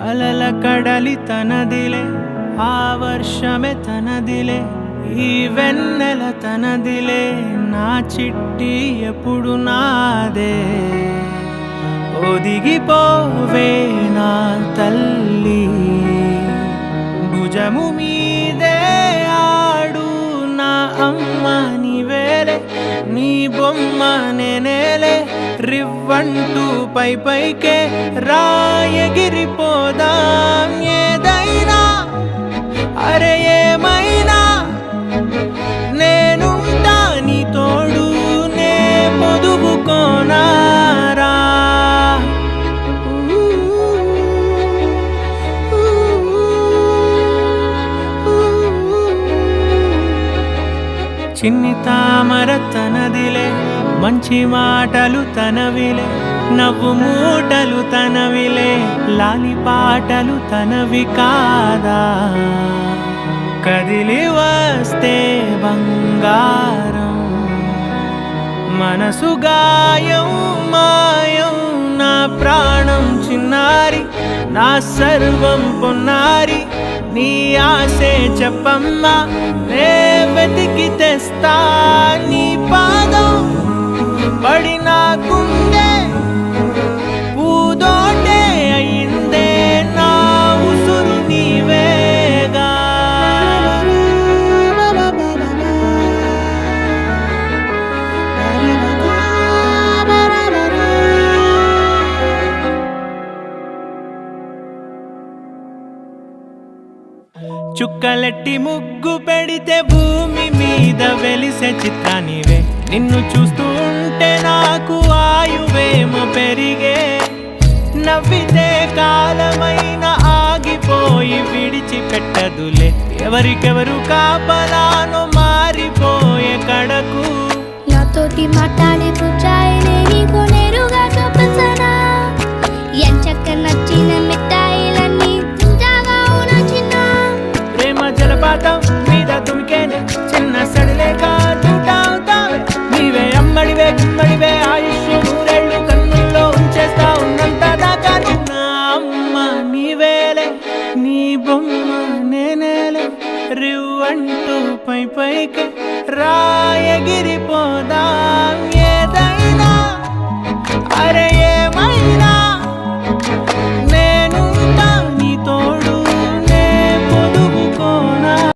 అలల కడలి తనదిలే ఆ వర్షమే తనదిలే ఈ వెన్నెల తనదిలే నా చిట్టి ఎప్పుడు నాదే ఒదిగిపోవే నా తల్లి భుజము మీదే ఆడు నా అమ్మ నీవేలే నీ బొమ్మ నేనేలే రివ్వంటూ పై పైకే రాయగిరిపోదాం ఏదైనా అరే ఏమైనా నేనుంటా నీ తోడు నే పొదుపుకోనారా చిన్ని తామర తనదిలే మంచి మాటలు తనవిలే నవ్వు మూటలు తనవిలే లాలి పాటలు తనవి కాదా కదిలి వస్తే బంగారం మనసు గాయం మాయం నా ప్రాణం చిన్నారి నా సర్వం పొన్నారి నీ ఆశే చెప్పమ్మా నే వెతికి తెస్తా నీ పాదం పడిన గుండె పూదోటే అయిందే నా ఉసురు నీవేగా చుక్కలెట్టి ముగ్గు పెడితే భూమి మీద వెలిసే చిత్రానివే నిన్ను చూస్తూ ఉంటే నాకు ఆయువేమో పెరిగే నవ్వితే కాలమైన ఆగిపోయి విడిచిపెట్టదులే ఎవరికెవరు కాపలానో మారిపోయే కడకు నాతోటి మాట్లాడే పుచ్చాయిలే నీకు నేరుగా చూపించనా ఎంచక్క నచ్చిన మిఠాయిలన్నీ తింటాగా ఉన్నా చిన్న ప్రేమ జలపాతం మీద తుమికేనే చిన్న సడిలేక చూటావుతావే నీవే అమ్మడివే గుమ్మడివే ఆయుష్ నూరేళ్ళు కన్నుల్లో ఉంచేస్తా ఉన్నంత దాకా చిన్న అమ్మ నీవేలే నీ బొమ్మ నేనేలే రివ్వంటూ పై పైకే